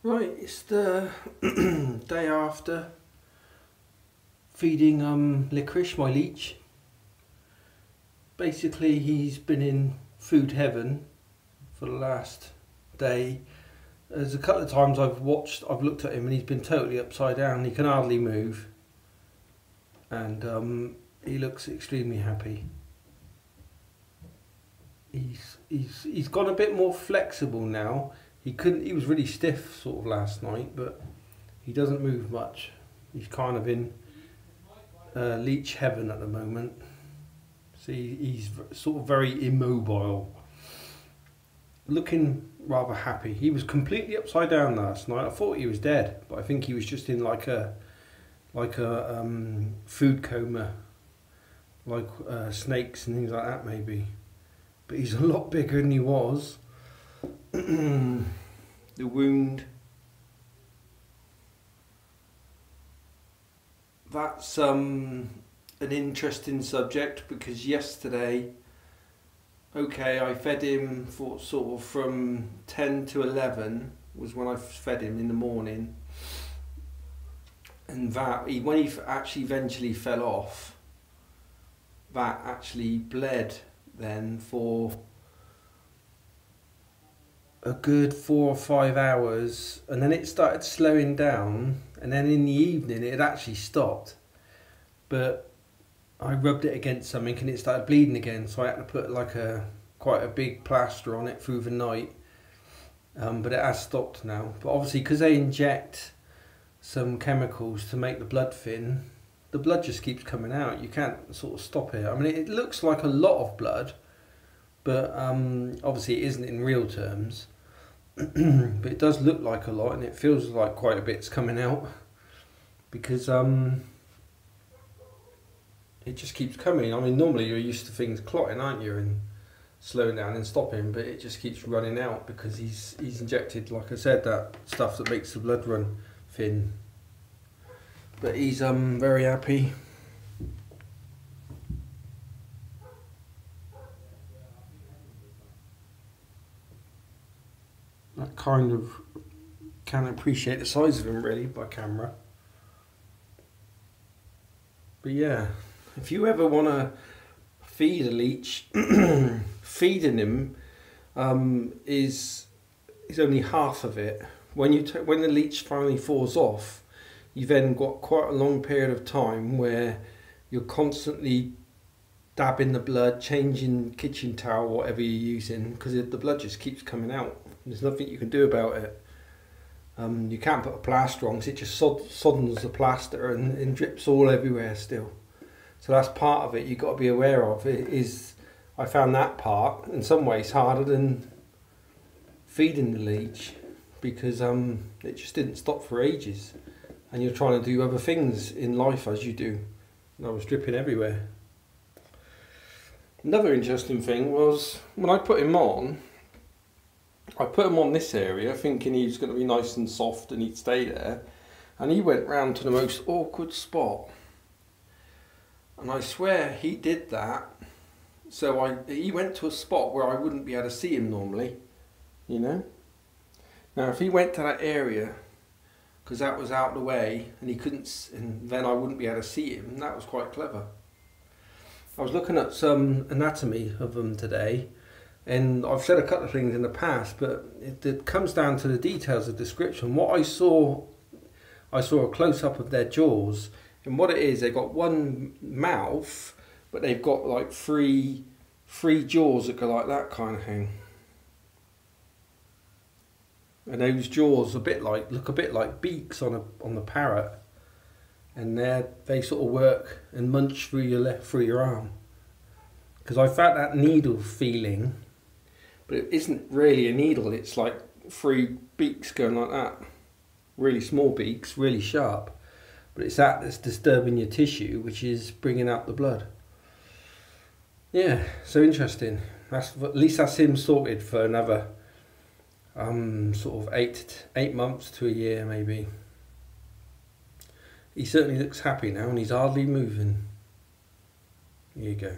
Right, it's the day after feeding licorice, my leech. Basically he's been in food heaven for the last day. There's a couple of times I've looked at him and he's been totally upside down. He can hardly move, and he looks extremely happy. He's gone a bit more flexible now. He was really stiff sort of last night, but he doesn't move much. He's kind of in leech heaven at the moment. See, he's sort of very immobile, looking rather happy. He was completely upside down last night. I thought he was dead, but I think he was just in like a food coma, like snakes and things like that maybe. But he's a lot bigger than he was. The wound, that's an interesting subject, because yesterday, okay, I fed him for sort of from 10 to 11 was when I fed him in the morning, and when he actually eventually fell off, that actually bled then for a good 4 or 5 hours, and then it started slowing down, and then in the evening it had actually stopped, but I rubbed it against something and it started bleeding again, so I had to put like quite a big plaster on it through the night, but it has stopped now. But obviously because they inject some chemicals to make the blood thin, the blood just keeps coming out. You can't sort of stop it. I mean, it looks like a lot of blood, but obviously it isn't in real terms. But it does look like a lot, and it feels like quite a bit's coming out, because it just keeps coming. I mean, normally you're used to things clotting, aren't you, and slowing down and stopping, but it just keeps running out because he's injected, like I said, that stuff that makes the blood run thin. But he's very happy. I kind of can't appreciate the size of him really by camera. But yeah, if you ever want to feed a leech, feeding him is only half of it. When the leech finally falls off, you've then got quite a long period of time where you're constantly dabbing the blood, changing kitchen towel, whatever you're using, because the blood just keeps coming out. There's nothing you can do about it. You can't put a plaster on because it just soddens the plaster and drips all everywhere still. So that's part of it you've got to be aware of. I found that part in some ways harder than feeding the leech, because it just didn't stop for ages, and you're trying to do other things in life as you do. And I was dripping everywhere. Another interesting thing was when I put him on, I put him on this area thinking he was going to be nice and soft and he'd stay there, and he went round to the most awkward spot, and I swear he did that so he went to a spot where I wouldn't be able to see him normally, you know. Now if he went to that area, because that was out of the way and he couldn't, and then I wouldn't be able to see him, and that was quite clever. I was looking at some anatomy of them today, and I've said a couple of things in the past, but it comes down to the details of description. What I saw a close-up of their jaws, and what it is, they've got one mouth, but they've got like three jaws that go like that kind of thing. And those jaws look a bit like beaks on the parrot, and they sort of work and munch through your arm. Because I felt that needle feeling, but it isn't really a needle. It's like 3 beaks going like that, really small beaks, really sharp. But it's that's disturbing your tissue, which is bringing out the blood. Yeah, so interesting. At least that's him sorted for another sort of 8 months to a year maybe. He certainly looks happy now, and he's hardly moving. Here you go.